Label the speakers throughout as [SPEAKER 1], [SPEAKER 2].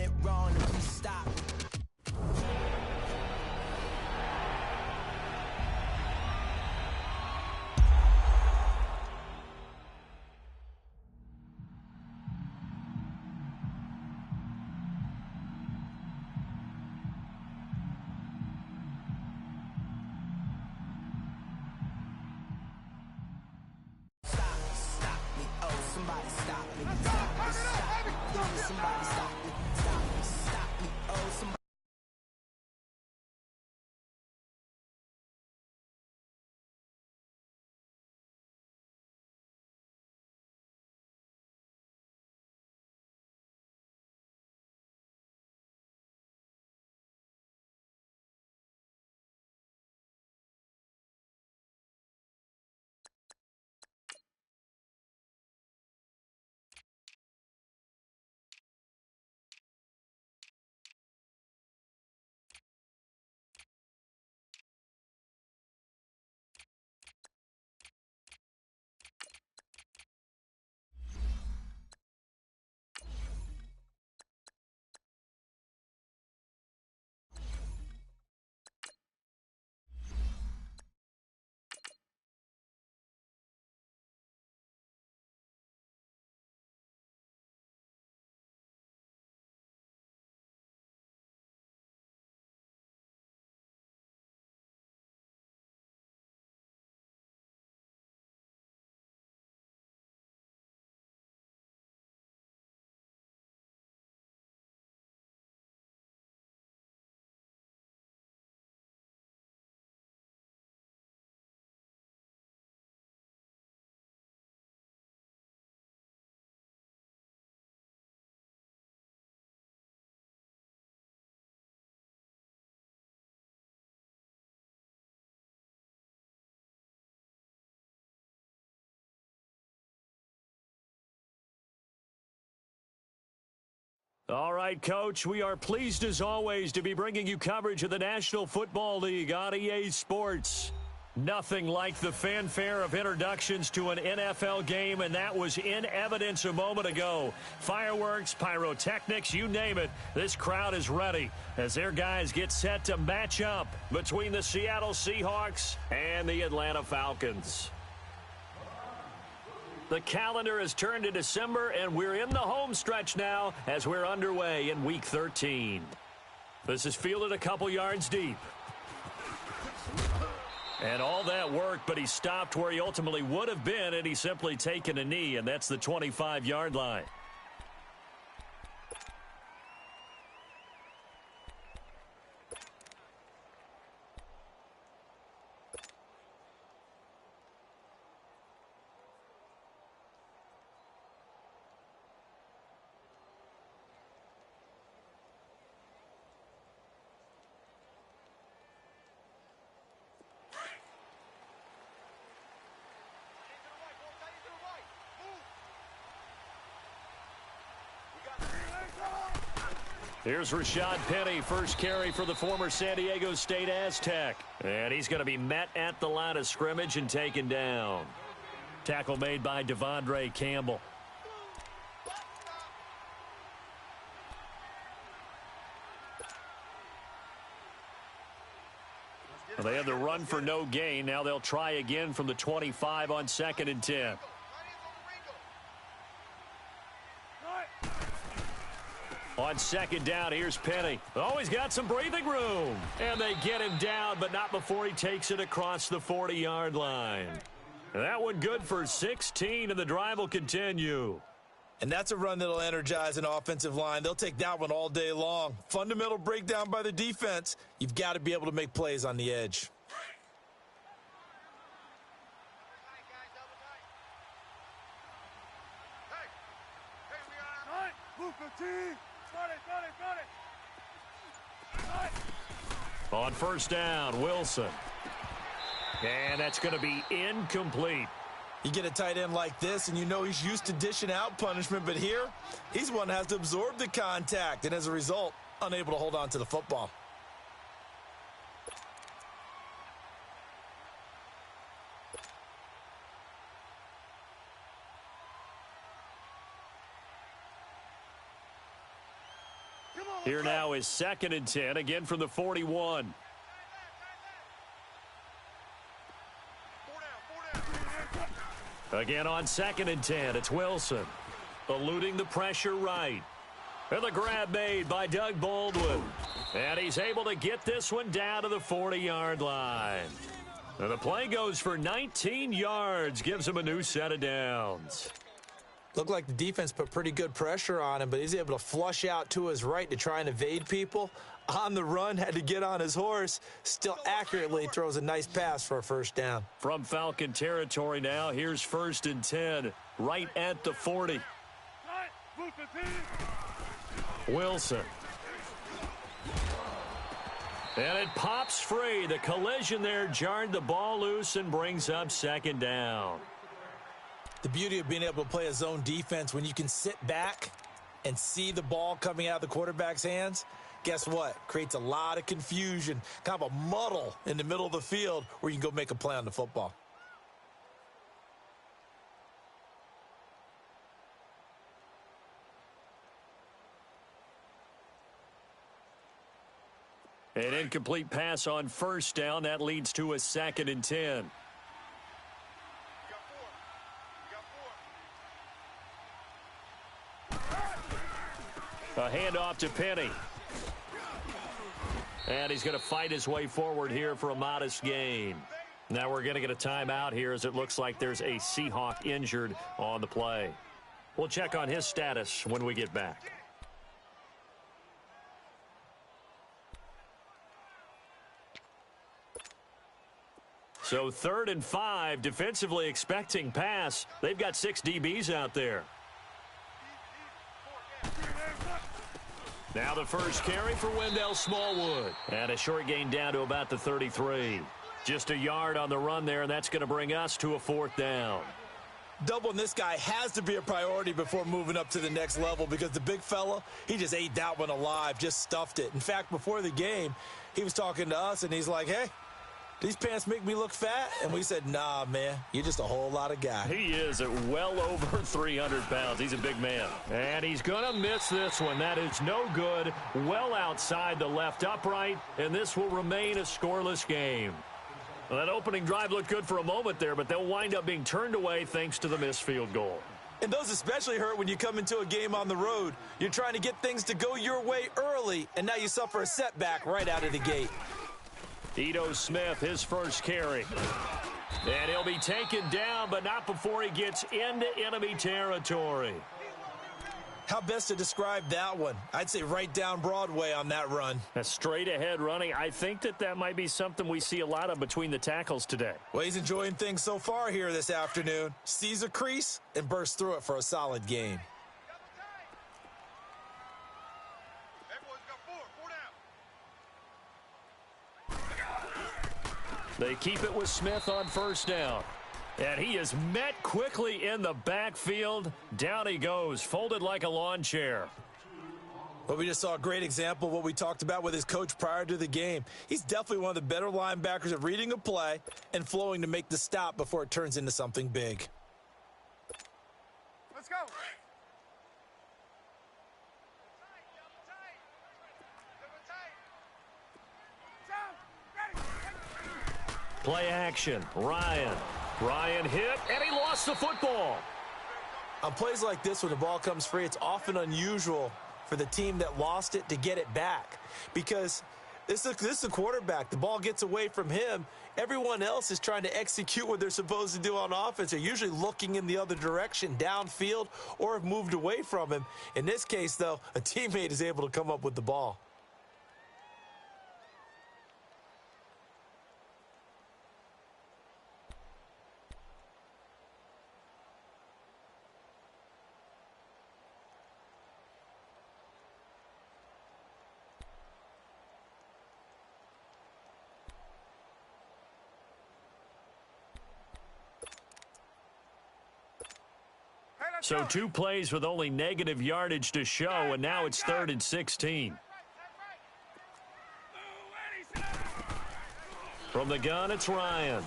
[SPEAKER 1] went wrong and please stop. Stop me, oh, somebody stop me. Stop me, stop me, please, somebody stop me. Stop me, oh, somebody.
[SPEAKER 2] All right, Coach, we are pleased as always to be bringing you coverage of the National Football League on EA Sports. Nothing like the fanfare of introductions to an NFL game, and that was in evidence a moment ago. Fireworks, pyrotechnics, you name it, this crowd is ready as their guys get set to match up between the Seattle Seahawks and the Atlanta Falcons. The calendar has turned to December, and we're in the home stretch now as we're underway in Week 13. This is fielded a couple yards deep. And all that work, but he stopped where he ultimately would have been, and he's simply taken a knee, and that's the 25-yard line. Here's Rashad Penny, first carry for the former San Diego State Aztec. And he's going to be met at the line of scrimmage and taken down. Tackle made by Devondre Campbell. Well, they had the run for no gain. Now they'll try again from the 25 on 2nd and 10. On 2nd down, here's Penny. Oh, he's got some breathing room. And they get him down, but not before he takes it across the 40-yard line. That one good for 16, and the drive will continue.
[SPEAKER 3] And that's a run that'll energize an offensive line. They'll take that one all day long. Fundamental breakdown by the defense. You've got to be able to make plays on the edge.
[SPEAKER 2] On 1st down, Wilson. And that's going to be incomplete.
[SPEAKER 3] You get a tight end like this, and you know he's used to dishing out punishment, but here, he's one that has to absorb the contact, and as a result, unable to hold on to the football.
[SPEAKER 4] Come
[SPEAKER 2] Here now is 2nd and 10, again from the 41. Again on 2nd and 10, it's Wilson. Eluding the pressure right. And the grab made by Doug Baldwin. And he's able to get this one down to the 40-yard line. And the play goes for 19 yards, gives him a new set of downs.
[SPEAKER 3] Looked like the defense put pretty good pressure on him, but he's able to flush out to his right to try and evade people. On the run, had to get on his horse. Still accurately throws a nice pass for a first down.
[SPEAKER 2] From Falcon territory now, here's 1st and 10, right at the 40. Wilson. And it pops free. The collision there jarred the ball loose and brings up 2nd down.
[SPEAKER 3] The beauty of being able to play a zone defense when you can sit back and see the ball coming out of the quarterback's hands, guess what? Creates a lot of confusion, kind of a muddle in the middle of the field where you can go make a play on the football.
[SPEAKER 2] An incomplete pass on 1st down. That leads to a 2nd and 10. A handoff to Penny. And he's going to fight his way forward here for a modest gain. Now we're going to get a timeout here as it looks like there's a Seahawk injured on the play. We'll check on his status when we get back. So 3rd and 5, defensively expecting pass. They've got 6 DBs out there. Now the first carry for Wendell Smallwood. And a short gain down to about the 33. Just a yard on the run there, and that's going to bring us to a 4th down.
[SPEAKER 3] Doubling this guy has to be a priority before moving up to the next level because the big fella, he just ate that one alive, just stuffed it. In fact, before the game, he was talking to us, and he's like, hey, these pants make me look fat? And we said, nah, man, you're just a whole lot of guy.
[SPEAKER 2] He is at well over 300 pounds. He's a big man. And he's going to miss this one. That is no good. Well outside the left upright, and this will remain a scoreless game. Well, that opening drive looked good for a moment there, but they'll wind up being turned away thanks to the missed field goal.
[SPEAKER 3] And those especially hurt when you come into a game on the road. You're trying to get things to go your way early, and now you suffer a setback right out of the gate.
[SPEAKER 2] Ito Smith, his first carry. And he'll be taken down, but not before he gets into enemy territory.
[SPEAKER 3] How best to describe that one? I'd say right down Broadway on that run.
[SPEAKER 2] A straight ahead running. I think that might be something we see a lot of between the tackles today.
[SPEAKER 3] Well, he's enjoying things so far here this afternoon. Sees a crease and bursts through it for a solid game.
[SPEAKER 2] They keep it with Smith on 1st down. And he is met quickly in the backfield. Down he goes, folded like a lawn chair.
[SPEAKER 3] Well, we just saw a great example of what we talked about with his coach prior to the game. He's definitely one of the better linebackers at reading a play and flowing to make the stop before it turns into something big.
[SPEAKER 4] Let's go.
[SPEAKER 2] Play action. Ryan hit, and he lost the football.
[SPEAKER 3] On plays like this, when the ball comes free, it's often unusual for the team that lost it to get it back. Because this is a quarterback. The ball gets away from him. Everyone else is trying to execute what they're supposed to do on offense. They're usually looking in the other direction, downfield, or have moved away from him. In this case, though, a teammate is able to come up with the ball.
[SPEAKER 2] So 2 plays with only negative yardage to show, and now it's 3rd and 16. From the gun, it's Ryan.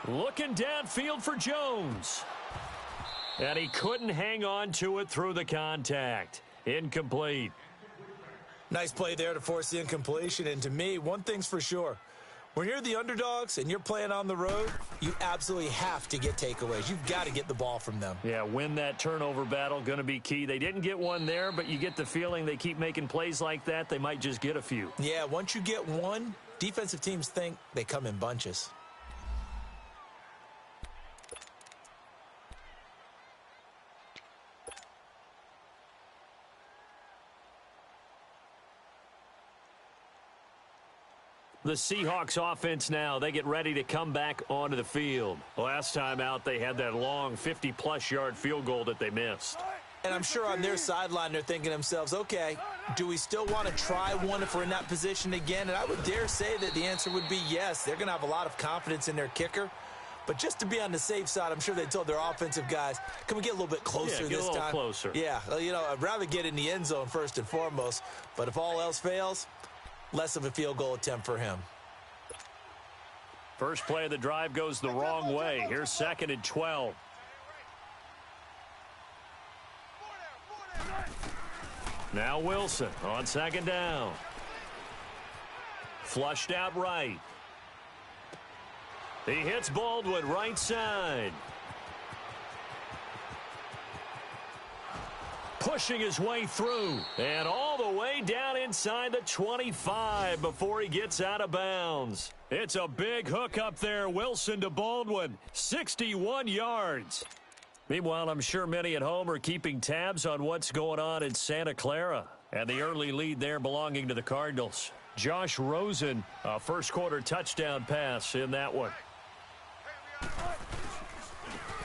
[SPEAKER 2] Looking downfield for Jones. And he couldn't hang on to it through the contact. Incomplete.
[SPEAKER 3] Nice play there to force the incompletion. And to me, one thing's for sure. When you're the underdogs and you're playing on the road, you absolutely have to get takeaways. You've got to get the ball from them.
[SPEAKER 2] Yeah, win that turnover battle, going to be key. They didn't get one there, but you get the feeling they keep making plays like that, they might just get a few.
[SPEAKER 3] Yeah, once you get one, defensive teams think they come in bunches.
[SPEAKER 2] The Seahawks offense now, they get ready to come back onto the field. Last time out, they had that long 50-plus yard field goal that they missed.
[SPEAKER 3] And I'm sure on their sideline, they're thinking to themselves, okay, do we still want to try one if we're in that position again? And I would dare say that the answer would be yes. They're going to have a lot of confidence in their kicker. But just to be on the safe side, I'm sure they told their offensive guys, can we get a little bit closer this time?
[SPEAKER 2] Yeah, get a little closer.
[SPEAKER 3] Yeah, you know, I'd rather get in the end zone first and foremost. But if all else fails, less of a field goal attempt for him.
[SPEAKER 2] First play of the drive goes the wrong way. Here's 2nd and 12. Now Wilson on 2nd down. Flushed out right. He hits Baldwin right side. Pushing his way through and all the way down inside the 25 before he gets out of bounds. It's a big hook up there. Wilson to Baldwin, 61 yards. Meanwhile, I'm sure many at home are keeping tabs on what's going on in Santa Clara. And the early lead there belonging to the Cardinals. Josh Rosen, a first quarter touchdown pass in that one.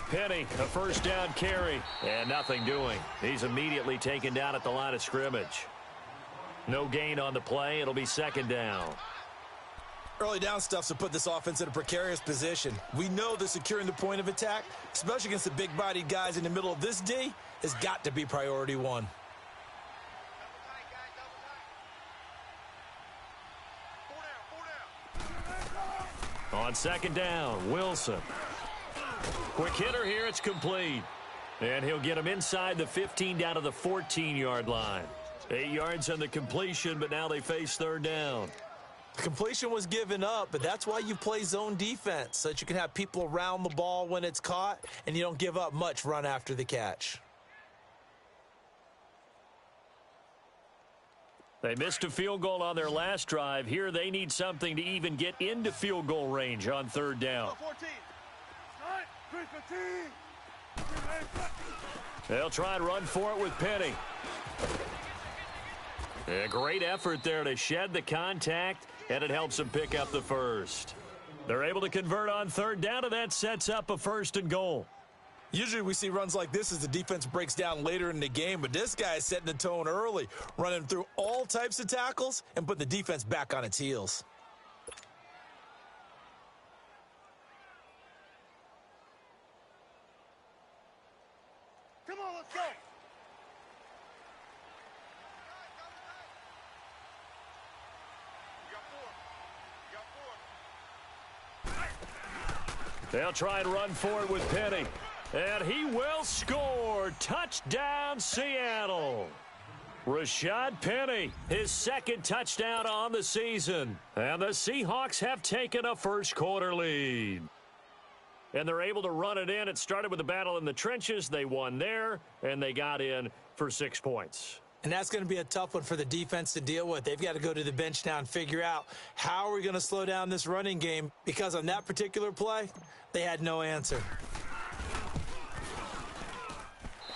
[SPEAKER 2] Penny, a first down carry, and nothing doing. He's immediately taken down at the line of scrimmage. No gain on the play. It'll be 2nd down.
[SPEAKER 3] Early down stuff to put this offense in a precarious position. We know that securing the point of attack, especially against the big-bodied guys in the middle of this D, has got to be priority one.
[SPEAKER 2] On 2nd down, Wilson. Quick hitter here, it's complete. And he'll get him inside the 15 down to the 14-yard line. 8 yards on the completion, but now they face 3rd down.
[SPEAKER 3] The completion was given up, but that's why you play zone defense, so that you can have people around the ball when it's caught, and you don't give up much run after the catch.
[SPEAKER 2] They missed a field goal on their last drive. Here they need something to even get into field goal range on 3rd down. They'll try and run for it with Penny. A great effort there to shed the contact, and it helps them pick up the first. They're able to convert on 3rd down, and that sets up a 1st and goal.
[SPEAKER 3] Usually we see runs like this as the defense breaks down later in the game, but this guy is setting the tone early, running through all types of tackles and putting the defense back on its heels.
[SPEAKER 4] Come on, let's go.
[SPEAKER 2] They'll try and run for it with Penny. And he will score. Touchdown, Seattle. Rashad Penny, his 2nd touchdown on the season. And the Seahawks have taken a first quarter lead. And they're able to run it in. It started with a battle in the trenches. They won there, and they got in for 6 points.
[SPEAKER 3] And that's going to be a tough one for the defense to deal with. They've got to go to the bench now and figure out how are we going to slow down this running game, because on that particular play, they had no answer.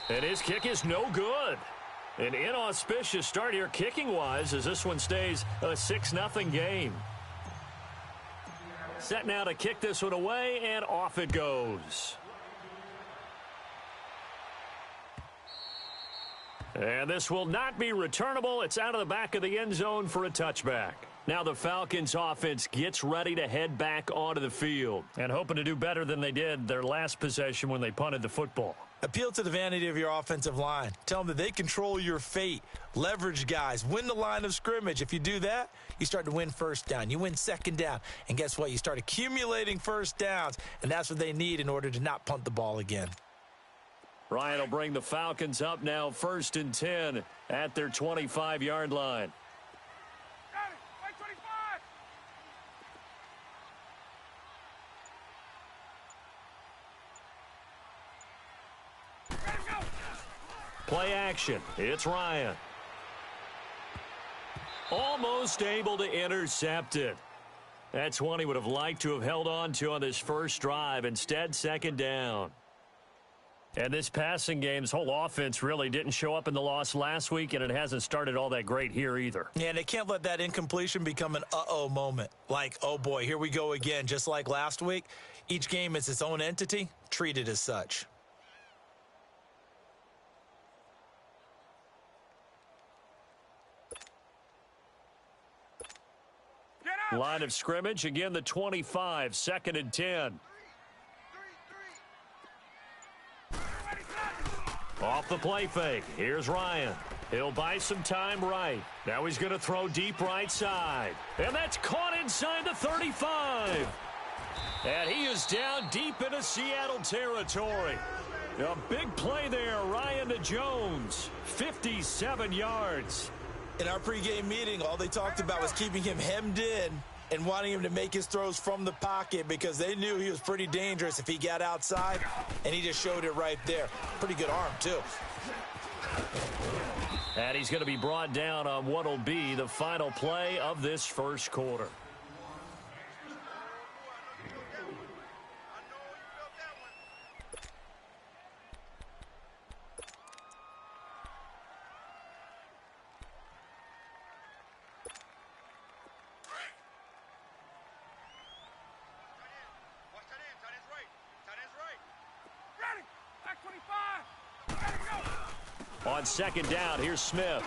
[SPEAKER 2] And his kick is no good. An inauspicious start here kicking-wise as this one stays a 6-0 game. Set now to kick this one away, and off it goes. And this will not be returnable. It's out of the back of the end zone for a touchback. Now the Falcons offense gets ready to head back onto the field and hoping to do better than they did their last possession when they punted the football.
[SPEAKER 3] Appeal to the vanity of your offensive line. Tell them that they control your fate. Leverage guys. Win the line of scrimmage. If you do that, you start to win 1st down. You win 2nd down. And guess what? You start accumulating 1st downs. And that's what they need in order to not punt the ball again.
[SPEAKER 2] Ryan will bring the Falcons up now 1st and 10 at their 25-yard line. Play action. It's Ryan. Almost able to intercept it. That's one he would have liked to have held on to on this first drive. Instead, second down. And this passing game's whole offense really didn't show up in the loss last week, and it hasn't started all that great here either.
[SPEAKER 3] Yeah, and they can't let that incompletion become an uh-oh moment. Like, oh boy, here we go again. Just like last week, each game is its own entity, treated as such.
[SPEAKER 2] Line of scrimmage, again the 25, 2nd and 10. Off the play fake, here's Ryan. He'll buy some time right. Now he's going to throw deep right side. And that's caught inside the 35. And he is down deep into Seattle territory. A big play there, Ryan to Jones, 57 yards.
[SPEAKER 3] In our pregame meeting, all they talked about was keeping him hemmed in and wanting him to make his throws from the pocket because they knew he was pretty dangerous if he got outside, and he just showed it right there. Pretty good arm, too.
[SPEAKER 2] And he's going to be brought down on what will be the final play of this first quarter. On second down, here's Smith.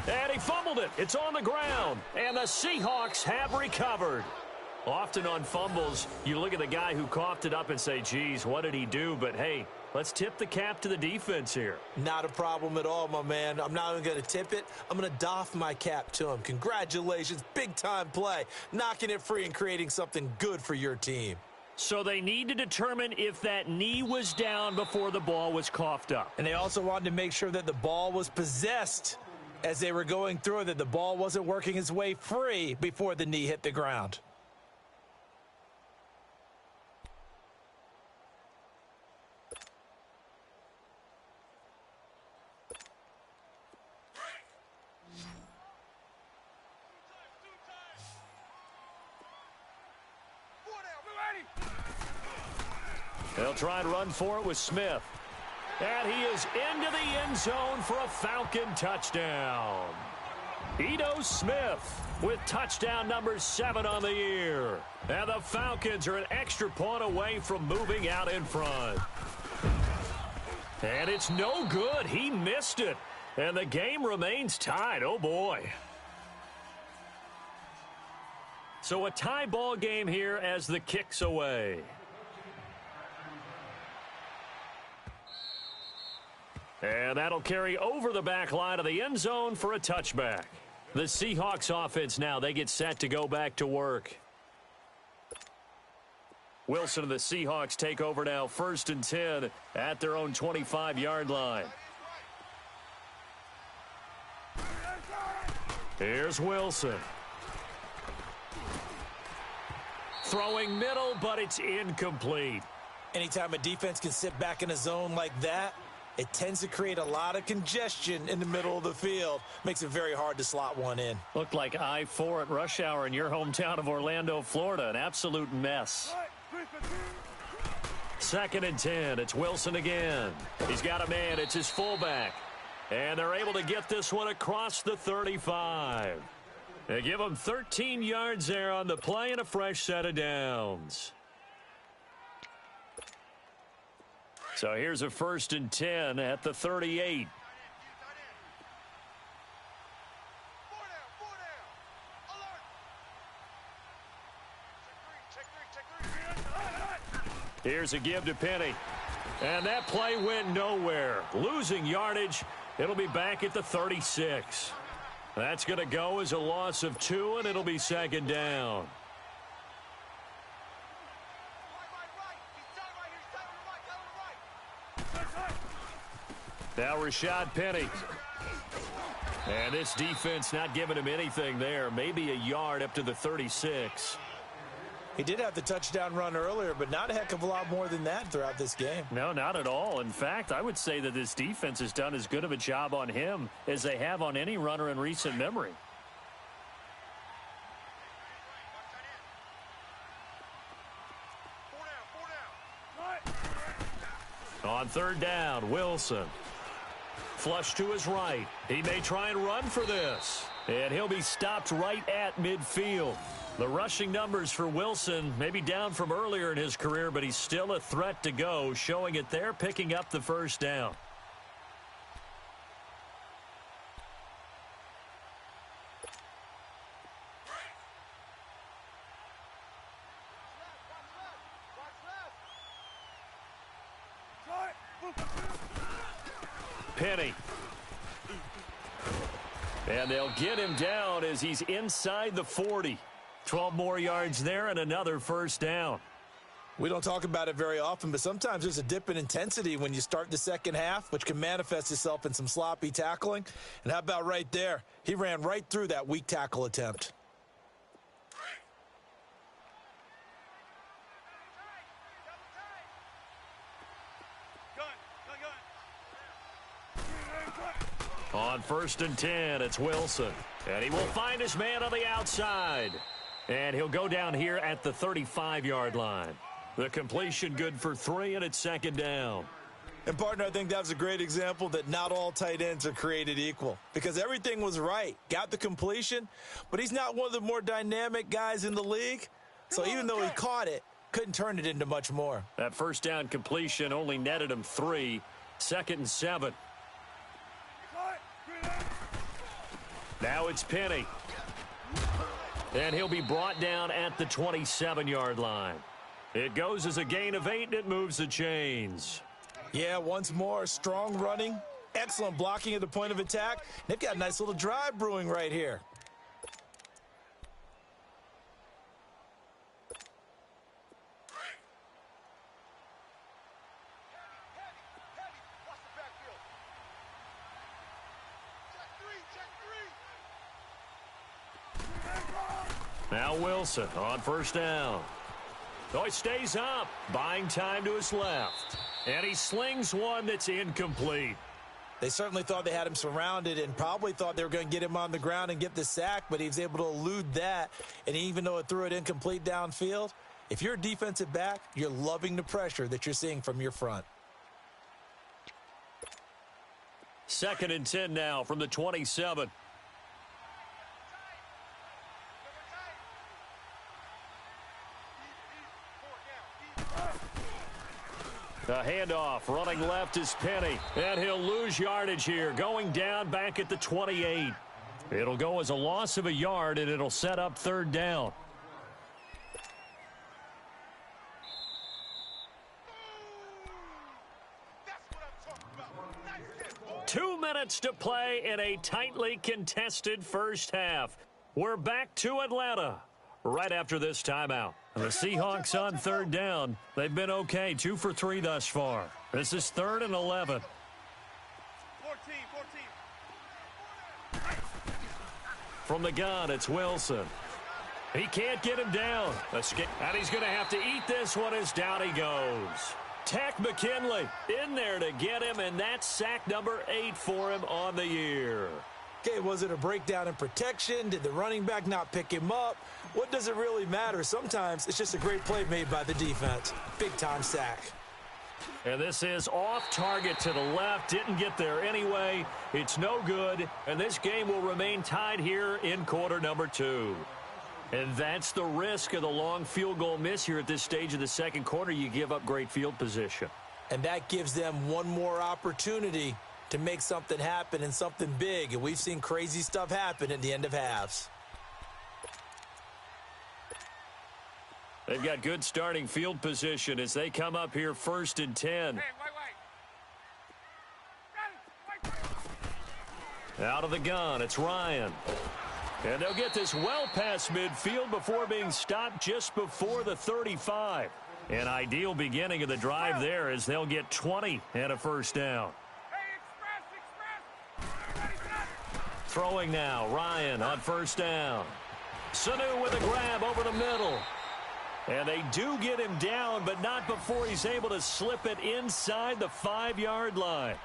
[SPEAKER 2] And he fumbled it. It's on the ground. And the Seahawks have recovered. Often on fumbles, you look at the guy who coughed it up and say, geez, what did he do? But, hey, let's tip the cap to the defense here.
[SPEAKER 3] Not a problem at all, my man. I'm not even going to tip it. I'm going to doff my cap to him. Congratulations. Big-time play. Knocking it free and creating something good for your team.
[SPEAKER 2] So they need to determine if that knee was down before the ball was coughed up.
[SPEAKER 3] And they also wanted to make sure that the ball was possessed as they were going through it, that the ball wasn't working its way free before the knee hit the ground.
[SPEAKER 2] They'll try and run for it with Smith. And he is into the end zone for a Falcon touchdown. Ito Smith with touchdown number 7 on the year. And the Falcons are an extra point away from moving out in front. And it's no good. He missed it. And the game remains tied. Oh, boy. So a tie ball game here as the kick's away. And that'll carry over the back line of the end zone for a touchback. The Seahawks offense now, they get set to go back to work. Wilson and the Seahawks take over now, 1st and 10 at their own 25-yard line. Here's Wilson. Throwing middle, but it's incomplete.
[SPEAKER 3] Anytime a defense can sit back in a zone like that, it tends to create a lot of congestion in the middle of the field. Makes it very hard to slot one in.
[SPEAKER 2] Looked like I-4 at rush hour in your hometown of Orlando, Florida. An absolute mess. 2nd and 10. It's Wilson again. He's got a man. It's his fullback. And they're able to get this one across the 35. They give him 13 yards there on the play and a fresh set of downs. So here's a 1st and 10 at the 38. Here's a give to Penny. And that play went nowhere. Losing yardage. It'll be back at the 36. That's going to go as a loss of 2, and it'll be 2nd down. Now Rashad Penny. And this defense not giving him anything there. Maybe a yard up to the 36.
[SPEAKER 3] He did have the touchdown run earlier, but not a heck of a lot more than that throughout this game.
[SPEAKER 2] No, not at all. In fact, I would say that this defense has done as good of a job on him as they have on any runner in recent memory. On third down, Wilson. Flush to his right. He may try and run for this. And he'll be stopped right at midfield. The rushing numbers for Wilson may be down from earlier in his career, but he's still a threat to go, showing it there, picking up the first down. Penny. And they'll get him down as he's inside the 40. 12 more yards there and another first down.
[SPEAKER 3] We don't talk about it very often, but sometimes there's a dip in intensity when you start the second half, which can manifest itself in some sloppy tackling. And how about right there? He ran right through that weak tackle attempt.
[SPEAKER 2] On 1st and 10, it's Wilson. And he will find his man on the outside. And he'll go down here at the 35-yard line. The completion good for 3, and it's second down.
[SPEAKER 3] And, partner, I think that was a great example that not all tight ends are created equal. Because everything was right. Got the completion, but he's not one of the more dynamic guys in the league. So even though he caught it, couldn't turn it into much more.
[SPEAKER 2] That first down completion only netted him 3. 2nd and 7. Now it's Penny. And he'll be brought down at the 27-yard line. It goes as a gain of 8, and it moves the chains.
[SPEAKER 3] Yeah, once more, strong running, excellent blocking at the point of attack. They've got a nice little drive brewing right here.
[SPEAKER 2] Now Wilson on first down. So he stays up, buying time to his left. And he slings one that's incomplete.
[SPEAKER 3] They certainly thought they had him surrounded and probably thought they were going to get him on the ground and get the sack, but he was able to elude that. And even though it threw it incomplete downfield, if you're a defensive back, you're loving the pressure that you're seeing from your front.
[SPEAKER 2] 2nd and 10 now from the 27. The handoff, running left is Penny. And he'll lose yardage here, going down back at the 28. It'll go as a loss of a yard, and it'll set up third down.
[SPEAKER 4] That's what I'm talking about. Nice hit, boy.
[SPEAKER 2] 2 minutes to play in a tightly contested first half. We're back to Atlanta right after this timeout. The Seahawks on third down. They've been okay, 2 for 3 thus far. This is 3rd and 11.
[SPEAKER 4] 14.
[SPEAKER 2] From the gun, it's Wilson. He can't get him down. And he's going to have to eat this one as down he goes. Takk McKinley in there to get him, and that's sack number 8 for him on the year.
[SPEAKER 3] Okay, was it a breakdown in protection? Did the running back not pick him up? What does it really matter? Sometimes it's just a great play made by the defense. Big-time sack.
[SPEAKER 2] And this is off target to the left. Didn't get there anyway. It's no good. And this game will remain tied here in quarter number 2. And that's the risk of the long field goal miss here at this stage of the second quarter. You give up great field position.
[SPEAKER 3] And that gives them one more opportunity to make something happen and something big. And we've seen crazy stuff happen at the end of halves.
[SPEAKER 2] They've got good starting field position as they come up here 1st and 10.
[SPEAKER 4] Hey, wait.
[SPEAKER 2] Out of the gun, it's Ryan. And they'll get this well past midfield before being stopped just before the 35. An ideal beginning of the drive there as they'll get 20 and a first down. Throwing now, Ryan on first down. Sanu with a grab over the middle. And they do get him down, but not before he's able to slip it inside the 5-yard line.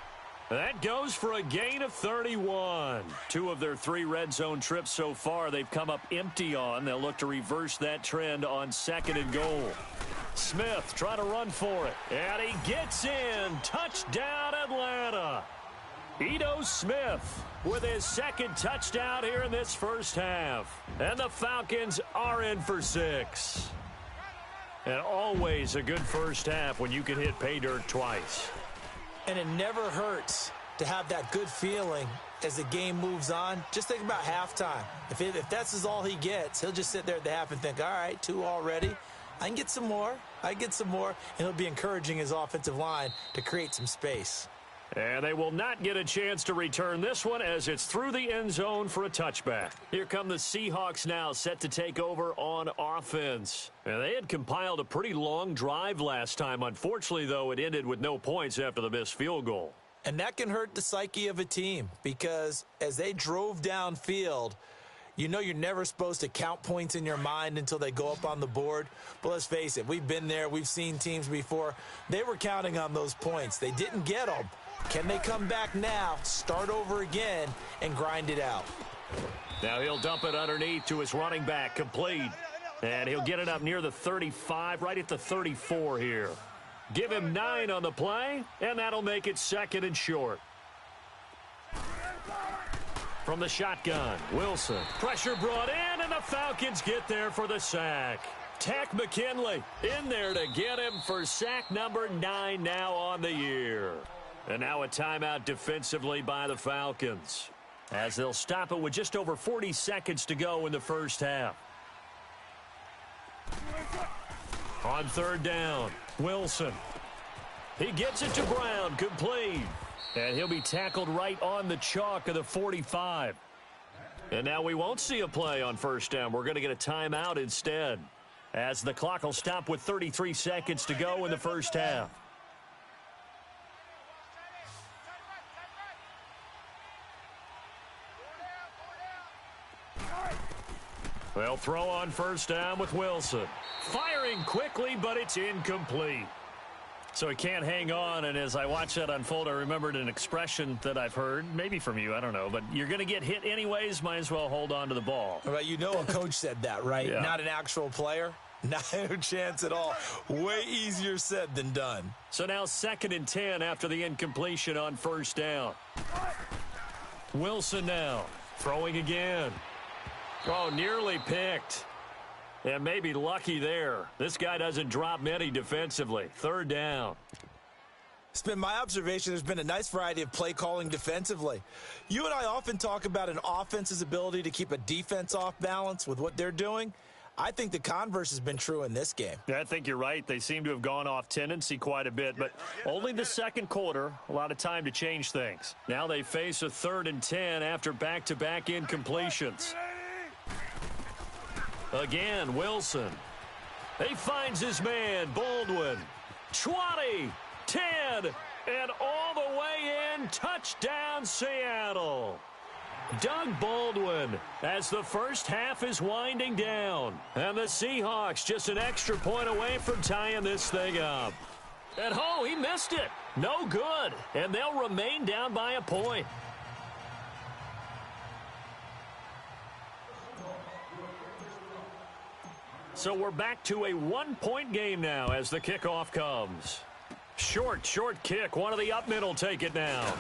[SPEAKER 2] That goes for a gain of 31. 2 of their 3 red zone trips so far they've come up empty on. They'll look to reverse that trend on 2nd and goal. Smith trying to run for it. And he gets in. Touchdown, Atlanta. Ito Smith with his 2nd touchdown here in this first half. And the Falcons are in for 6. And always a good first half when you can hit pay dirt twice.
[SPEAKER 3] And it never hurts to have that good feeling as the game moves on. Just think about halftime. If that's all he gets, he'll just sit there at the half and think, all right, 2 already. I can get some more. And he'll be encouraging his offensive line to create some space.
[SPEAKER 2] And they will not get a chance to return this one as it's through the end zone for a touchback. Here come the Seahawks now, set to take over on offense. And they had compiled a pretty long drive last time. Unfortunately, though, it ended with no points after the missed field goal.
[SPEAKER 3] And that can hurt the psyche of a team because as they drove downfield, you know you're never supposed to count points in your mind until they go up on the board. But let's face it, we've been there. We've seen teams before. They were counting on those points. They didn't get them. Can they come back now, start over again, and grind it out?
[SPEAKER 2] Now he'll dump it underneath to his running back, complete. And he'll get it up near the 35, right at the 34 here. Give him 9 on the play, and that'll make it 2nd and short. From the shotgun, Wilson. Pressure brought in, and the Falcons get there for the sack. Takk McKinley in there to get him for sack number 9 now on the year. And now a timeout defensively by the Falcons, as they'll stop it with just over 40 seconds to go in the first half. On 3rd down, Wilson. He gets it to Brown, complete. And he'll be tackled right on the chalk of the 45. And now we won't see a play on 1st down. We're going to get a timeout instead, as the clock will stop with 33 seconds to go in the first half. They'll throw on 1st down with Wilson. Firing quickly, but it's incomplete. So he can't hang on, and as I watch that unfold, I remembered an expression that I've heard, maybe from you, I don't know, but you're going to get hit anyways, might as well hold on to the ball.
[SPEAKER 3] Well, you know a coach said that, right?
[SPEAKER 2] Yeah. Not
[SPEAKER 3] an actual player. Not a chance at all. Way easier said than done.
[SPEAKER 2] So now 2nd and 10 after the incompletion on 1st down. Wilson now throwing again. Oh, nearly picked. And maybe lucky there. This guy doesn't drop many defensively. 3rd down.
[SPEAKER 3] It's been my observation there's been a nice variety of play calling defensively. You and I often talk about an offense's ability to keep a defense off balance with what they're doing. I think the converse has been true in this game.
[SPEAKER 2] Yeah, I think you're right. They seem to have gone off tendency quite a bit, but only the 2nd quarter, a lot of time to change things. Now they face a 3rd and 10 after back-to-back incompletions. Again, Wilson. He finds his man, Baldwin. 20, 10, and all the way in. Touchdown, Seattle. Doug Baldwin as the first half is winding down. And the Seahawks just an extra point away from tying this thing up. And he missed it. No good. And they'll remain down by a point. So we're back to a 1-point game now as the kickoff comes. Short kick. One of the up middle take it now.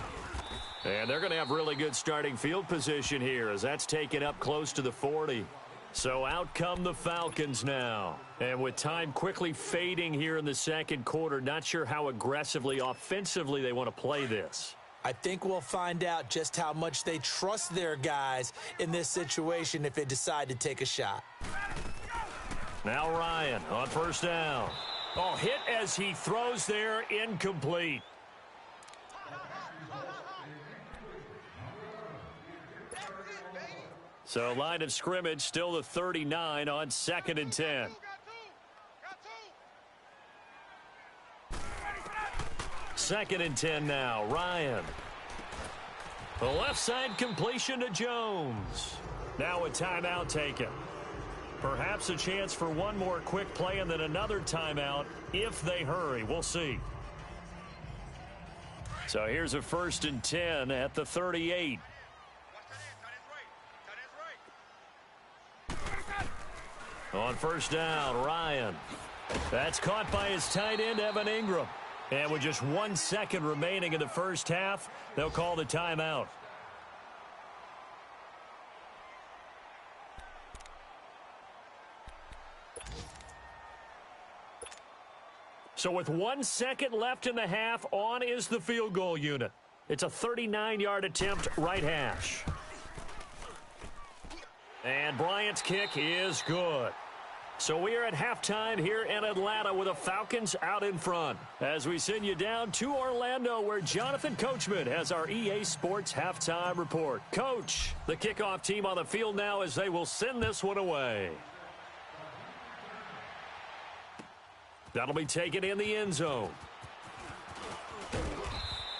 [SPEAKER 2] And they're going to have really good starting field position here as that's taken up close to the 40. So out come the Falcons now. And with time quickly fading here in the 2nd quarter, not sure how aggressively, offensively they want to play this.
[SPEAKER 3] I think we'll find out just how much they trust their guys in this situation if they decide to take a shot.
[SPEAKER 2] Now Ryan on 1st down. Hit as he throws there, incomplete. So line of scrimmage still the 39 on 2nd and 10. 2nd and 10 now. Ryan. The left side completion to Jones. Now a timeout taken. Perhaps a chance for one more quick play and then another timeout if they hurry. We'll see. So here's a 1st and 10 at the 38. On first down, Ryan. That's caught by his tight end, Evan Ingram. And with just 1 second remaining in the first half, they'll call the timeout. So with 1 second left in the half, on is the field goal unit. It's a 39-yard attempt, right hash. And Bryant's kick is good. So we are at halftime here in Atlanta with the Falcons out in front. As we send you down to Orlando where Jonathan Coachman has our EA Sports halftime report. Coach, the kickoff team on the field now as they will send this one away. That'll be taken in the end zone.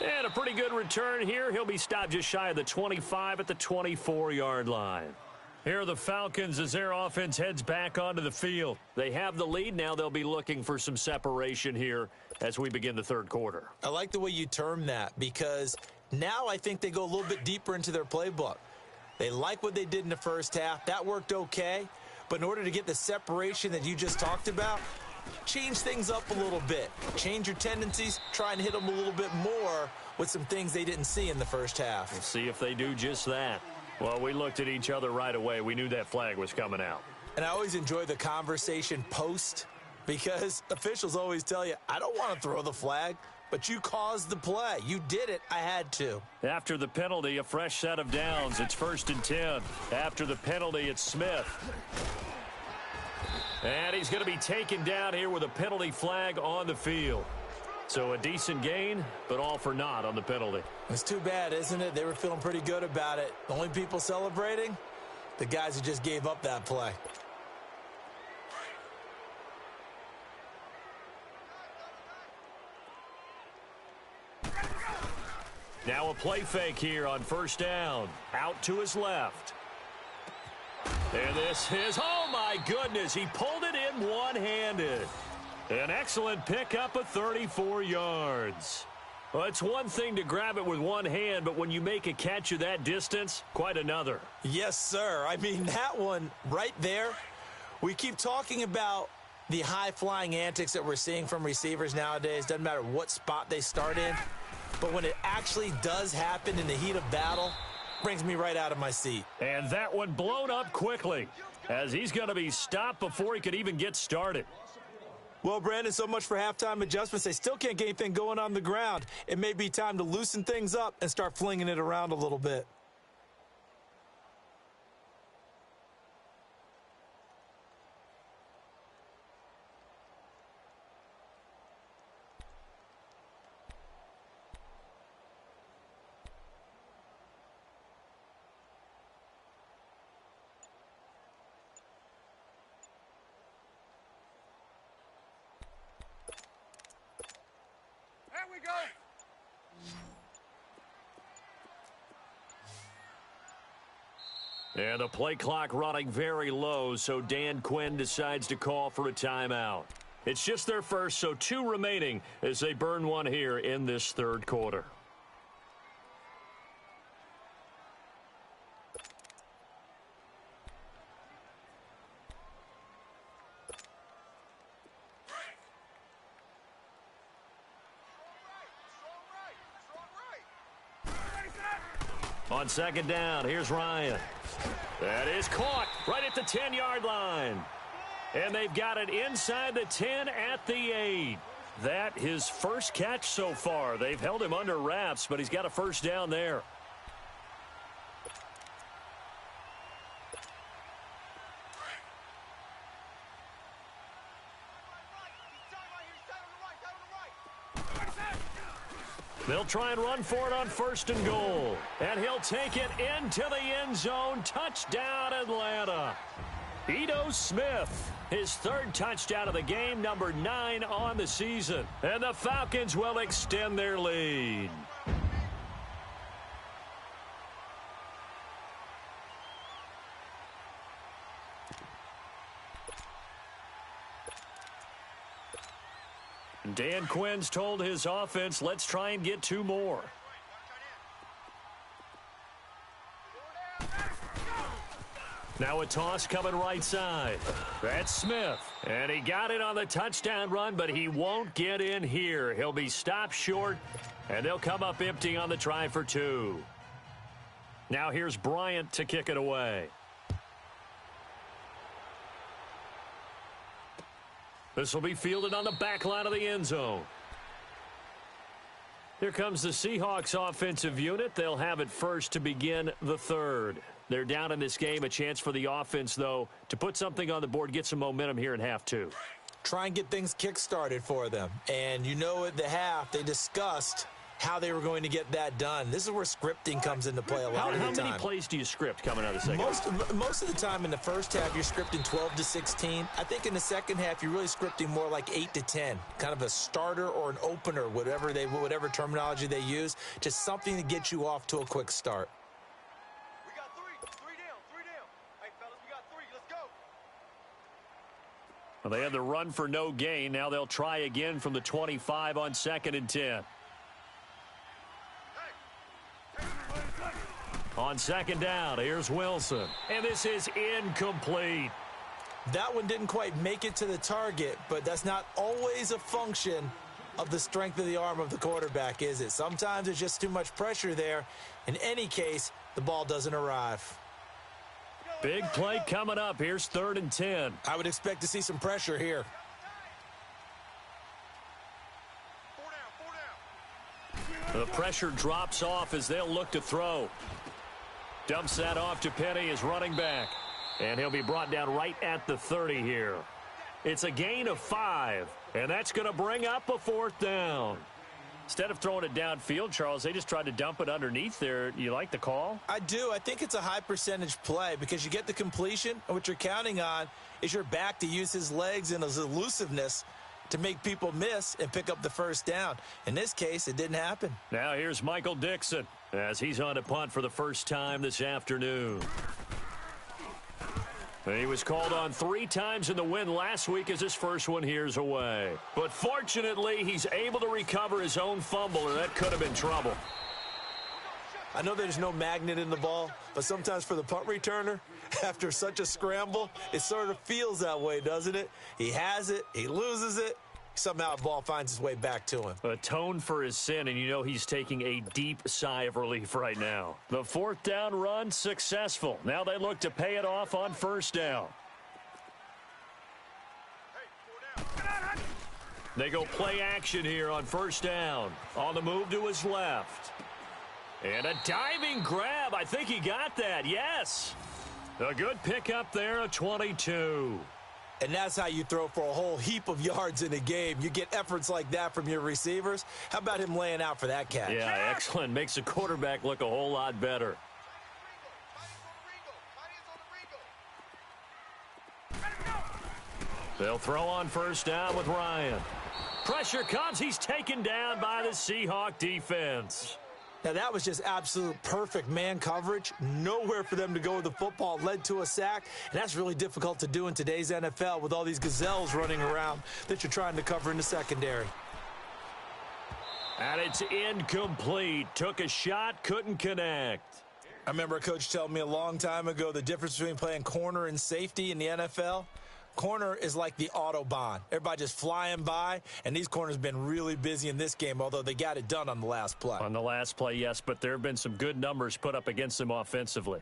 [SPEAKER 2] And a pretty good return here. He'll be stopped just shy of the 25 at the 24-yard line. Here are the Falcons as their offense heads back onto the field. They have the lead. Now they'll be looking for some separation here as we begin the third quarter.
[SPEAKER 3] I like the way you term that because now I think they go a little bit deeper into their playbook. They like what they did in the first half. That worked okay. But in order to get the separation that you just talked about, change things up a little bit. Change your tendencies. Try and hit them a little bit more with some things they didn't see in the first half.
[SPEAKER 2] We'll see if they do just that. Well, we looked at each other right away. We knew that flag was coming out.
[SPEAKER 3] And I always enjoy the conversation post because officials always tell you, I don't want to throw the flag, but you caused the play. You did it. I had to.
[SPEAKER 2] After the penalty, a fresh set of downs. It's 1st and 10. After the penalty, it's Smith. And he's going to be taken down here with a penalty flag on the field. So a decent gain, but all for naught on the penalty.
[SPEAKER 3] It's too bad, isn't it? They were feeling pretty good about it. The only people celebrating, the guys who just gave up that play.
[SPEAKER 2] Now a play fake here on first down. Out to his left. And this is, oh my goodness, he pulled it in one-handed. An excellent pickup of 34 yards. Well, it's one thing to grab it with one hand, but when you make a catch of that distance, quite another.
[SPEAKER 3] Yes, sir. I mean, that one right there, we keep talking about the high-flying antics that we're seeing from receivers nowadays. Doesn't matter what spot they start in. But when it actually does happen in the heat of battle, brings me right out of my seat.
[SPEAKER 2] And that one blown up quickly as he's going to be stopped before he could even get started.
[SPEAKER 3] Well, Brandon, so much for halftime adjustments. They still can't get anything going on the ground. It may be time to loosen things up and start flinging it around a little bit.
[SPEAKER 4] There we go.
[SPEAKER 2] And the play clock running very low, so Dan Quinn decides to call for a timeout. It's just their first, so 2 remaining as they burn one here in this third quarter. On second down, here's Ryan. That is caught right at the 10-yard line. And they've got it inside the 10 at the 8. That his first catch so far. They've held him under wraps, but he's got a first down there. They'll try and run for it on 1st and goal. And he'll take it into the end zone. Touchdown, Atlanta. Ito Smith, his 3rd touchdown of the game, number 9 on the season. And the Falcons will extend their lead. Dan Quinn's told his offense, let's try and get 2 more. Now a toss coming right side. That's Smith. And he got it on the touchdown run, but he won't get in here. He'll be stopped short, and they'll come up empty on the try for 2. Now here's Bryant to kick it away. This will be fielded on the back line of the end zone. Here comes the Seahawks offensive unit. They'll have it first to begin the 3rd. They're down in this game. A chance for the offense, though, to put something on the board, get some momentum here in half 2.
[SPEAKER 3] Try and get things kick-started for them. And you know at the half, they discussed how they were going to get that done. This is where scripting comes into play a lot of the time.
[SPEAKER 2] How many plays do you script coming out of the second half?
[SPEAKER 3] Most of the time in the first half, you're scripting 12 to 16. I think in the second half, you're really scripting more like 8 to 10, kind of a starter or an opener, whatever terminology they use, just something to get you off to a quick start.
[SPEAKER 4] We got 3 down. Hey, fellas, we got 3. Let's go.
[SPEAKER 2] Well, they had the run for no gain. Now they'll try again from the 25 on 2nd and 10. On 2nd down, here's Wilson. And this is incomplete.
[SPEAKER 3] That one didn't quite make it to the target, but that's not always a function of the strength of the arm of the quarterback, is it? Sometimes there's just too much pressure there. In any case, the ball doesn't arrive.
[SPEAKER 2] Big play coming up. Here's 3rd and 10.
[SPEAKER 3] I would expect to see some pressure here.
[SPEAKER 4] 4 down.
[SPEAKER 2] The pressure drops off as they'll look to throw. Dumps that off to Penny as running back. And he'll be brought down right at the 30 here. It's a gain of 5, and that's going to bring up a 4th down. Instead of throwing it downfield, Charles, they just tried to dump it underneath there. You like the call?
[SPEAKER 3] I do. I think it's a high percentage play because you get the completion, and what you're counting on is your back to use his legs and his elusiveness to make people miss and pick up the 1st down. In this case, it didn't happen.
[SPEAKER 2] Now here's Michael Dixon as he's on a punt for the first time this afternoon. He was called on 3 times in the win last week as his first one here's away. But fortunately, he's able to recover his own fumble, or that could have been trouble.
[SPEAKER 3] I know there's no magnet in the ball, but sometimes for the punt returner, after such a scramble, it sort of feels that way, doesn't it? He has it, he loses it, somehow the ball finds its way back to him.
[SPEAKER 2] Atone for his sin, and you know he's taking a deep sigh of relief right now. The 4th down run successful. Now they look to pay it off on 1st down. They go play action here on 1st down. On the move to his left. And a diving grab. I think he got that. Yes. A good pickup there, a 22.
[SPEAKER 3] And that's how you throw for a whole heap of yards in a game. You get efforts like that from your receivers. How about him laying out for that catch?
[SPEAKER 2] Yeah, excellent. Makes the quarterback look a whole lot better. They'll throw on 1st down with Ryan. Pressure comes. He's taken down by the Seahawk defense.
[SPEAKER 3] Now, that was just absolute perfect man coverage. Nowhere for them to go with the football. Led to a sack, and that's really difficult to do in today's NFL with all these gazelles running around that you're trying to cover in the secondary.
[SPEAKER 2] And it's incomplete. Took a shot, couldn't connect.
[SPEAKER 3] I remember a coach telling me a long time ago the difference between playing corner and safety in the NFL. Corner is like the Autobahn. Everybody just flying by, and these corners have been really busy in this game, although they got it done on the last play.
[SPEAKER 2] On the last play, yes, but there have been some good numbers put up against them offensively.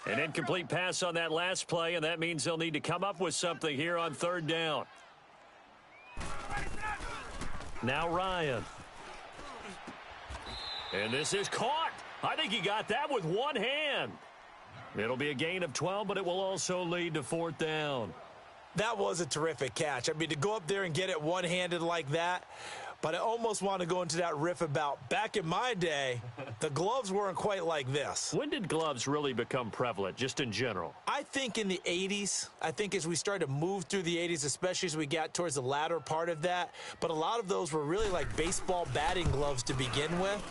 [SPEAKER 2] An incomplete pass on that last play, and that means they'll need to come up with something here on 3rd down. Now Ryan. And this is caught. I think he got that with one hand. It'll be a gain of 12, but it will also lead to 4th down.
[SPEAKER 3] That was a terrific catch. I mean, to go up there and get it one-handed like that, But I almost want to go into that riff about back in my day, the gloves weren't quite like this.
[SPEAKER 2] When did gloves really become prevalent, just in general?
[SPEAKER 3] I think in the 80s. I think as we started to move through the 80s, especially as we got towards the latter part of that. But a lot of those were really like baseball batting gloves to begin with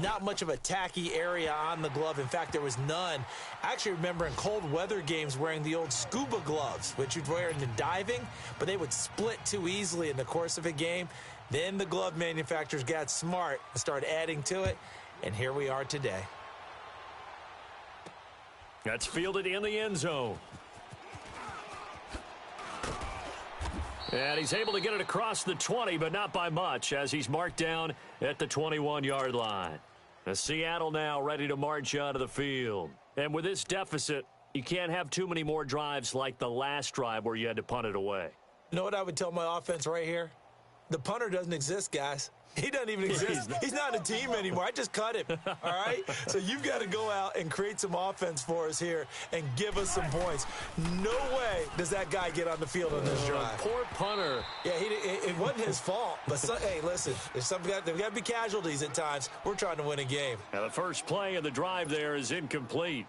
[SPEAKER 3] not much of a tacky area on the glove. In fact, there was none. I actually remember in cold weather games wearing the old scuba gloves, which you'd wear in the diving, but they would split too easily in the course of a game. Then the glove manufacturers got smart and started adding to it, and here we are today.
[SPEAKER 2] That's fielded in the end zone. And he's able to get it across the 20, but not by much, as he's marked down at the 21-yard line. The Seattle now ready to march out of the field. And with this deficit, you can't have too many more drives like the last drive where you had to punt it away.
[SPEAKER 3] You know what I would tell my offense right here? The punter doesn't exist, guys. He doesn't even exist. He's not a team anymore. I just cut him, all right? So you've got to go out and create some offense for us here and give us some points. No way does that guy get on the field on this drive.
[SPEAKER 2] Poor punter.
[SPEAKER 3] Yeah, it wasn't his fault. But, hey, listen, there's got to be casualties at times. We're trying to win a game.
[SPEAKER 2] Now the first play of the drive there is incomplete.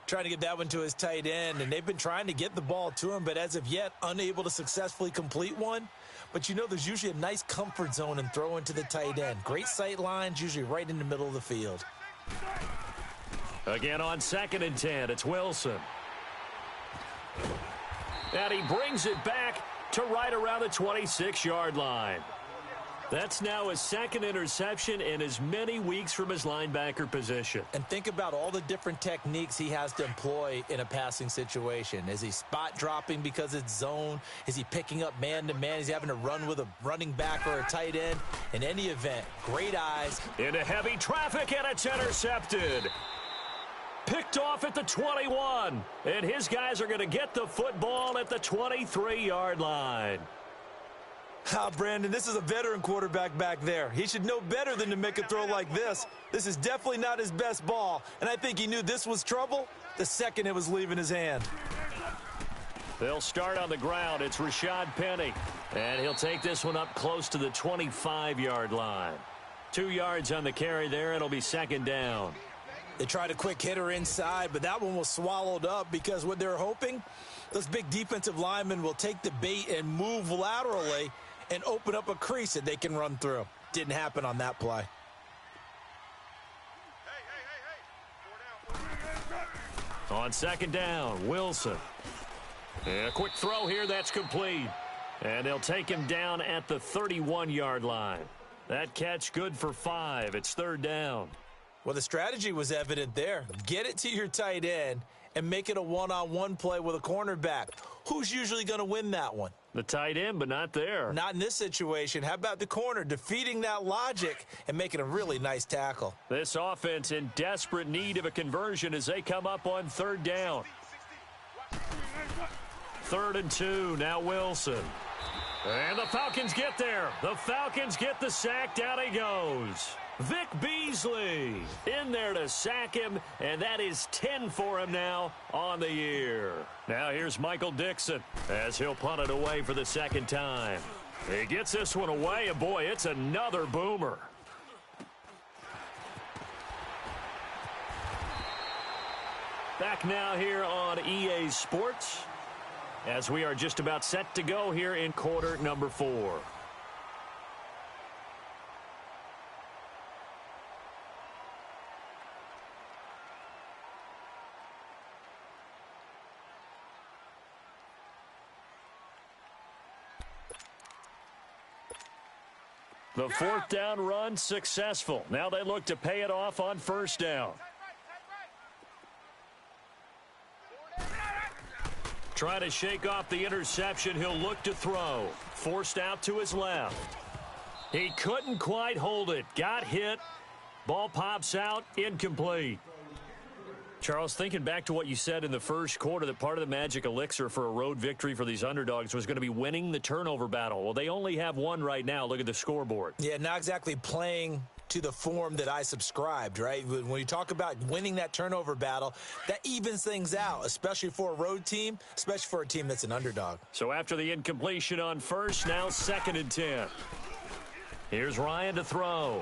[SPEAKER 3] Trying to get that one to his tight end, and they've been trying to get the ball to him, but as of yet, unable to successfully complete one. But you know there's usually a nice comfort zone in throwing to the tight end. Great sight lines, usually right in the middle of the field.
[SPEAKER 2] Again on 2nd and 10, it's Wilson. And he brings it back to right around the 26-yard line. That's now his second interception in as many weeks from his linebacker position. And think about all the different techniques he has to employ in a passing situation. Is he spot dropping because it's zone? Is he picking up man-to-man? Is he having to run with a running back or a tight end? In any event, great eyes. Into heavy traffic, and it's intercepted. Picked off at the 21. And his guys are going to get the football at the 23-yard line.
[SPEAKER 3] Brandon, this is a veteran quarterback back there. He should know better than to make a throw like this. This is definitely not his best ball, and I think he knew this was trouble the second it was leaving his hand.
[SPEAKER 2] They'll start on the ground. It's Rashad Penny, and he'll take this one up close to the 25-yard line. 2 yards on the carry there. It'll be 2nd down. They tried a quick hitter inside, but that one was swallowed up because what they're hoping, those big defensive linemen will take the bait and move laterally and open up a crease that they can run through. Didn't happen on that play. On 2nd down, Wilson. And a quick throw here, that's complete. And they'll take him down at the 31-yard line. That catch good for 5. It's 3rd down. Well, the strategy was evident there. Get it to your tight end and make it a one-on-one play with a cornerback. Who's usually going to win that one? The tight end, but not there. Not in this situation. How about the corner defeating that logic and making a really nice tackle? This offense in desperate need of a conversion as they come up on 3rd down. 3rd and 2, now Wilson. And the Falcons get there. The Falcons get the sack. Down he goes. Vic Beasley in there to sack him, and that is 10 for him now on the year. Now here's Michael Dixon as he'll punt it away for the 2nd time. He gets this one away, and boy, it's another boomer. Back now here on EA Sports as we are just about set to go here in quarter number 4. The 4th down run successful. Now they look to pay it off on 1st down. Trying to shake off the interception. He'll look to throw. Forced out to his left. He couldn't quite hold it. Got hit. Ball pops out. Incomplete. Charles, thinking back to what you said in the first quarter, that part of the magic elixir for a road victory for these underdogs was going to be winning the turnover battle. Well, they only have one right now. Look at the scoreboard. Yeah, not exactly playing to the form that I subscribed, right? When you talk about winning that turnover battle, that evens things out, especially for a road team, especially for a team that's an underdog. So after the incompletion on 1st, now 2nd and 10. Here's Ryan to throw.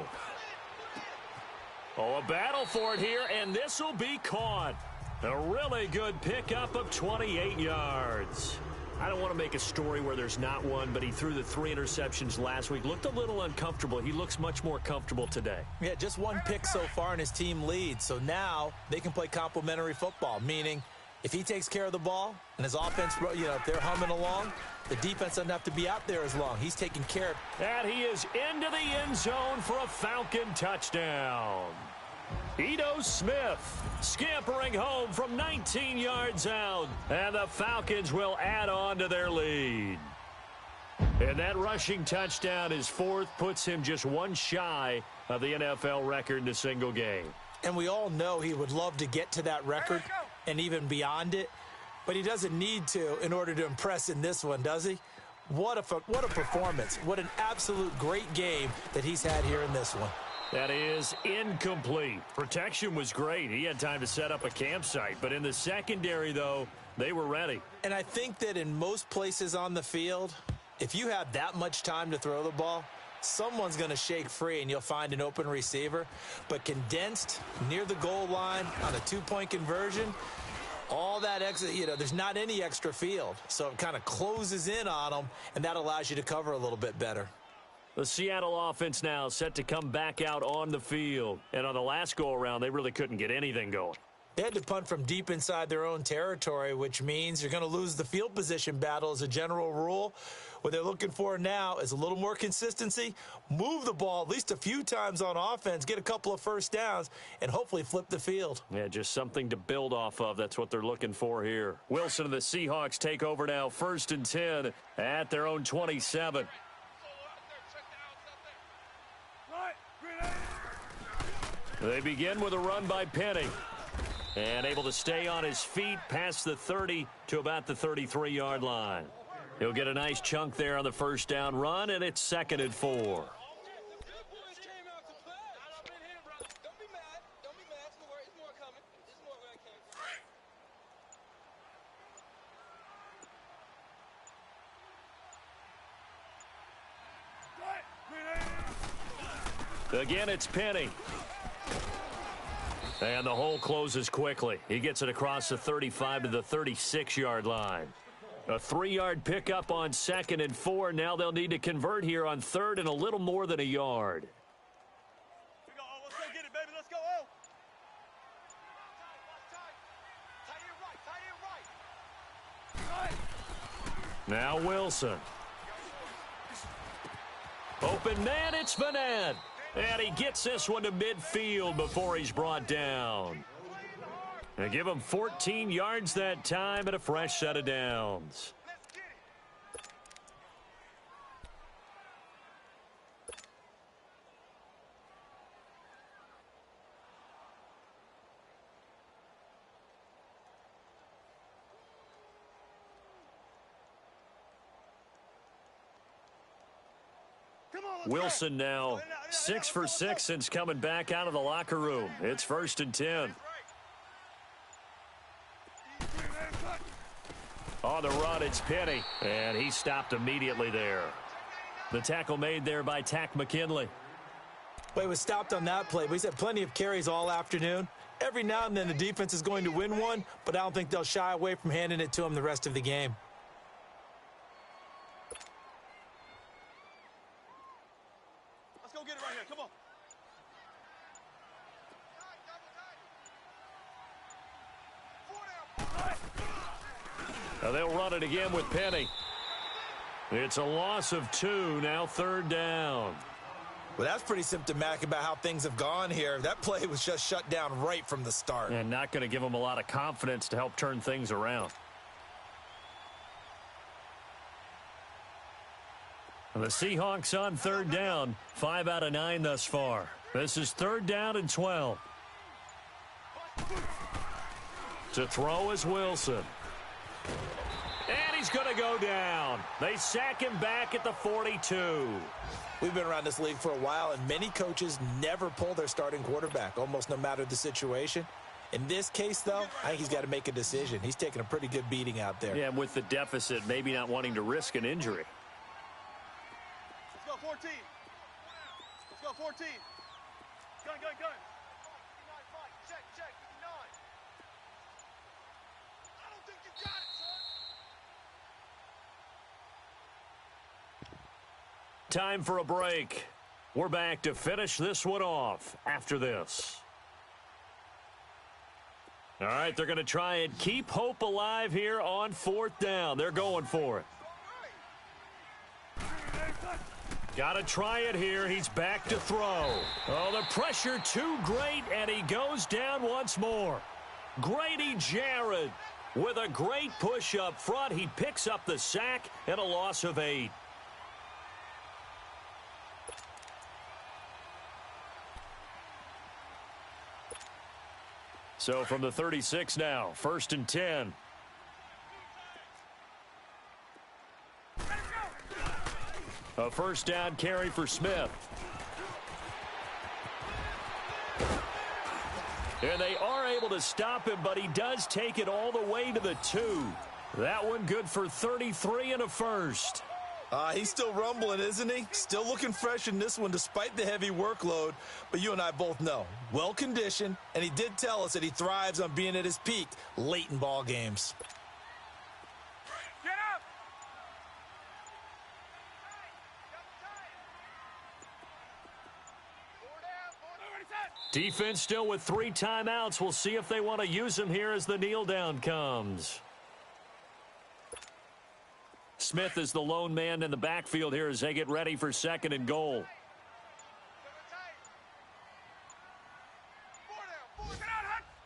[SPEAKER 2] Oh, a battle for it here, and this will be caught. A really good pickup of 28 yards. I don't want to make a story where there's not one, but he threw the 3 interceptions last week. Looked a little uncomfortable. He looks much more comfortable today.
[SPEAKER 3] Yeah, just 1 pick so far and his team leads. So now they can play complementary football, meaning if he takes care of the ball and his offense, if they're humming along, the defense doesn't have to be out there as long. He's taking care of it.
[SPEAKER 2] And he is into the end zone for a Falcon touchdown. Ito Smith scampering home from 19 yards out, and the Falcons will add on to their lead. And that rushing touchdown, his 4th, puts him just 1 shy of the NFL record in a single game.
[SPEAKER 3] And we all know he would love to get to that record and even beyond it, but he doesn't need to in order to impress in this one, does he? What a performance. What an absolute great game that he's had here in this one.
[SPEAKER 2] That is incomplete. Protection was great. He had time to set up a campsite. But in the secondary, though, they were ready.
[SPEAKER 3] And I think that in most places on the field, if you have that much time to throw the ball, someone's going to shake free and you'll find an open receiver. But condensed near the goal line on a 2-point conversion, all that extra, there's not any extra field. So it kind of closes in on them, and that allows you to cover a little bit better.
[SPEAKER 2] The Seattle offense now set to come back out on the field. And on the last go-around, they really couldn't get anything going.
[SPEAKER 3] They had to punt from deep inside their own territory, which means you're going to lose the field position battle as a general rule. What they're looking for now is a little more consistency, move the ball at least a few times on offense, get a couple of first downs, and hopefully flip the field.
[SPEAKER 2] Yeah, just something to build off of. That's what they're looking for here. Wilson and the Seahawks take over now, 1st and 10 at their own 27. They begin with a run by Penny. And able to stay on his feet past the 30 to about the 33-yard line. He'll get a nice chunk there on the first down run, and it's 2nd and 4. Again, it's Penny. And the hole closes quickly. He gets it across the 35 to the 36-yard line. A 3-yard pickup on 2nd and 4. Now they'll need to convert here on 3rd and a little more than a yard.
[SPEAKER 4] Let's go get it, baby. Let's go. Tight end right.
[SPEAKER 2] Now Wilson. Open man, it's Vanette. And he gets this one to midfield before he's brought down. They give him 14 yards that time and a fresh set of downs. Wilson now 6 for 6 since coming back out of the locker room. It's 1st and 10. On the run, it's Penny, and he stopped immediately there. The tackle made there by Takk McKinley.
[SPEAKER 3] Well, he was stopped on that play, but he's had plenty of carries all afternoon. Every now and then the defense is going to win one, but I don't think they'll shy away from handing it to him the rest of the game.
[SPEAKER 4] Let's go get it right here. Come on.
[SPEAKER 2] Now they'll run it again with Penny. It's a loss of 2, now 3rd down.
[SPEAKER 3] Well, that's pretty symptomatic about how things have gone here. That play was just shut down right from the start.
[SPEAKER 2] And not going to give them a lot of confidence to help turn things around. And the Seahawks on 3rd down, 5 out of 9 thus far. This is 3rd down and 12. To throw is Wilson. And he's going to go down. They sack him back at the 42.
[SPEAKER 3] We've been around this league for a while, and many coaches never pull their starting quarterback, almost no matter the situation. In this case, though, I think he's got to make a decision. He's taking a pretty good beating out there.
[SPEAKER 2] Yeah, and with the deficit, maybe not wanting to risk an injury.
[SPEAKER 4] Let's go, 14. Let's go, 14. Gun, gun, gun. Mike, check, check, 59. I don't think you got it, son.
[SPEAKER 2] Time for a break. We're back to finish this one off after this. All right, they're going to try and keep hope alive here on 4th down. They're going for it. Got to try it here. He's back to throw. Oh, the pressure too great, and he goes down once more. Grady Jarrett with a great push up front. He picks up the sack and a loss of 8. So from the 36 now, 1st and 10. A first down carry for Smith. And they are able to stop him, but he does take it all the way to the 2. That one good for 33 and a first.
[SPEAKER 3] He's still rumbling, isn't he? Still looking fresh in this one despite the heavy workload. But you and I both know, well-conditioned, and he did tell us that he thrives on being at his peak late in ball games.
[SPEAKER 4] Get up!
[SPEAKER 2] Defense still with 3 timeouts. We'll see if they want to use them here as the kneel down comes. Smith is the lone man in the backfield here as they get ready for 2nd and goal.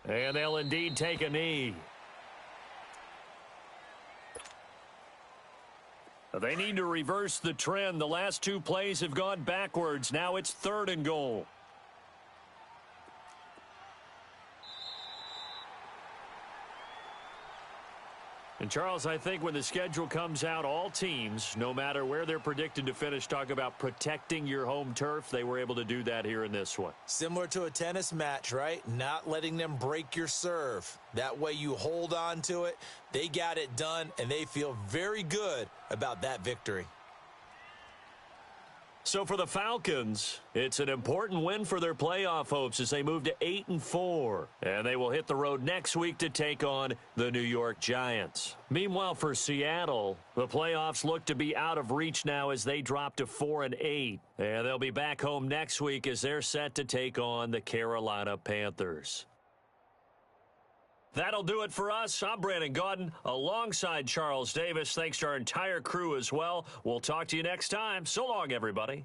[SPEAKER 2] And they'll indeed take a knee. They need to reverse the trend. The last 2 plays have gone backwards. Now it's 3rd and goal. And, Charles, I think when the schedule comes out, all teams, no matter where they're predicted to finish, talk about protecting your home turf. They were able to do that here in this one.
[SPEAKER 3] Similar to a tennis match, right? Not letting them break your serve. That way you hold on to it. They got it done, and they feel very good about that victory.
[SPEAKER 2] So for the Falcons, it's an important win for their playoff hopes as they move to 8-4. And they will hit the road next week to take on the New York Giants. Meanwhile, for Seattle, the playoffs look to be out of reach now as they drop to 4-8. And they'll be back home next week as they're set to take on the Carolina Panthers. That'll do it for us. I'm Brandon Gaudin alongside Charles Davis. Thanks to our entire crew as well. We'll talk to you next time. So long, everybody.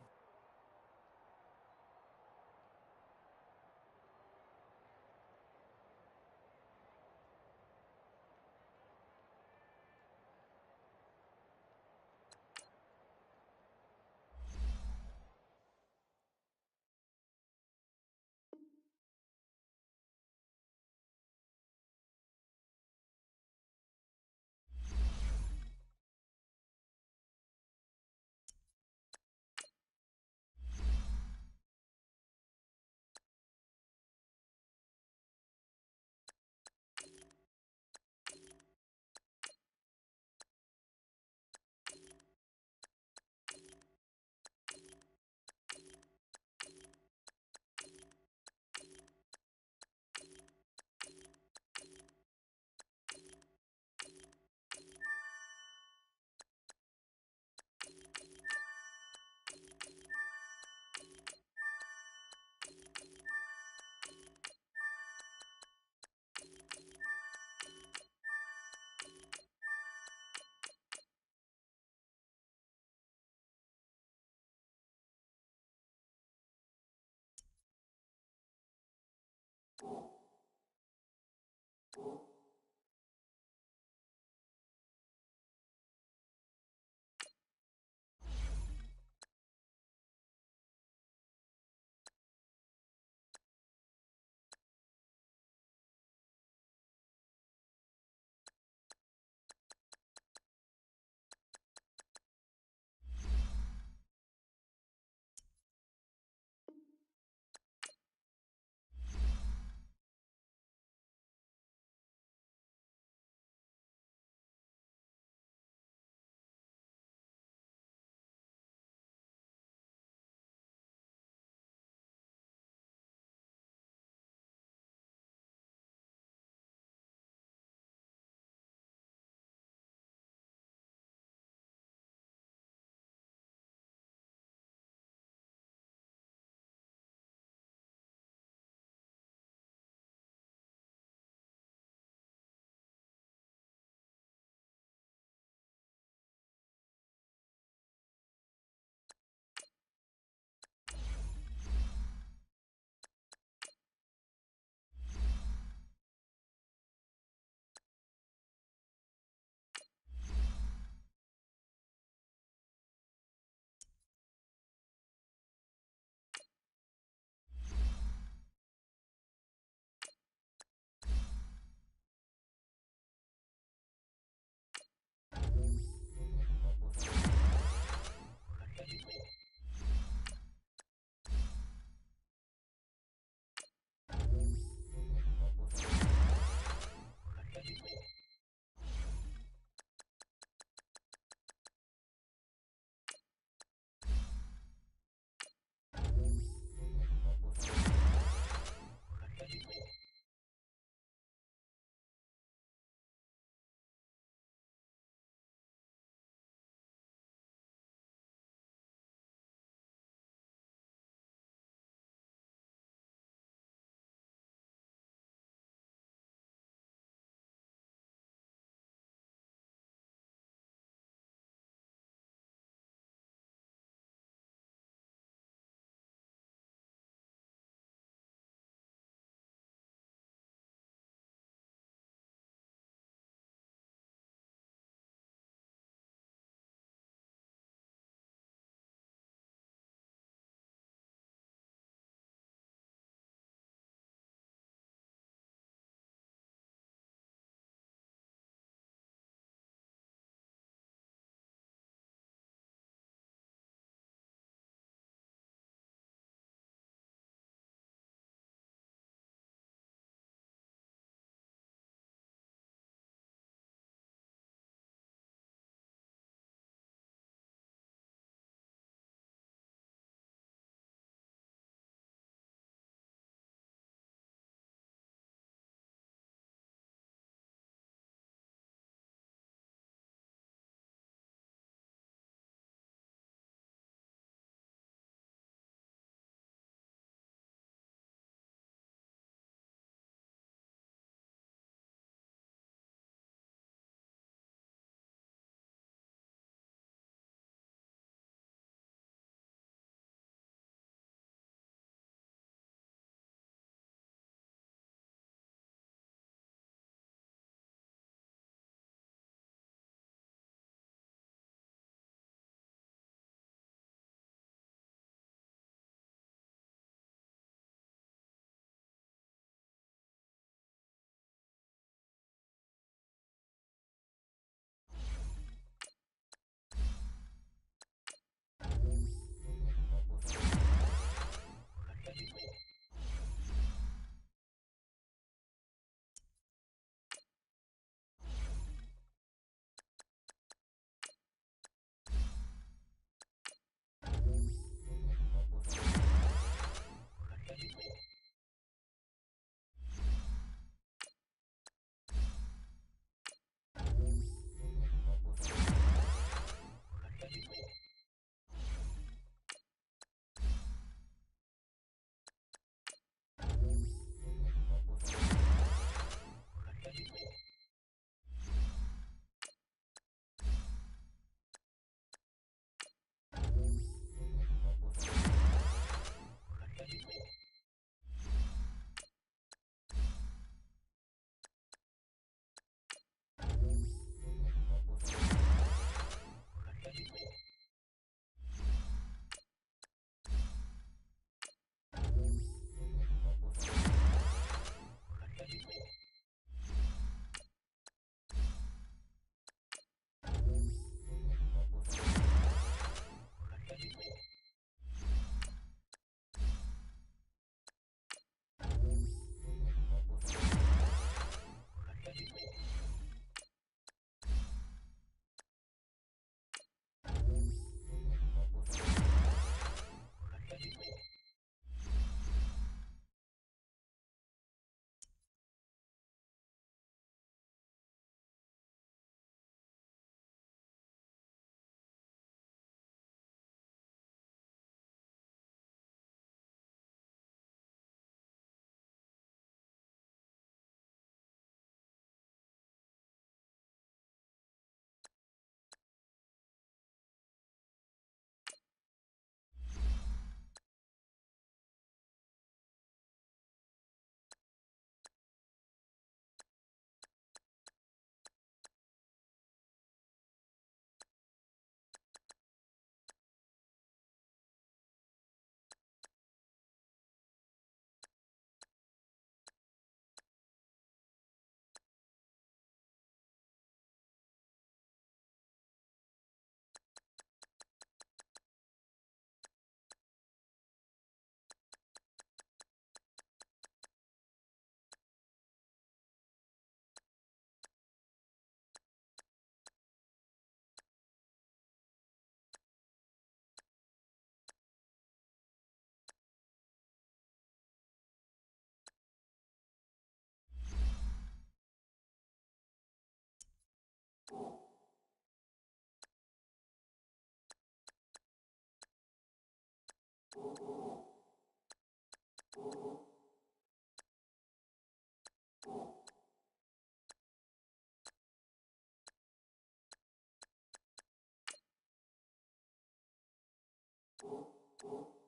[SPEAKER 5] go.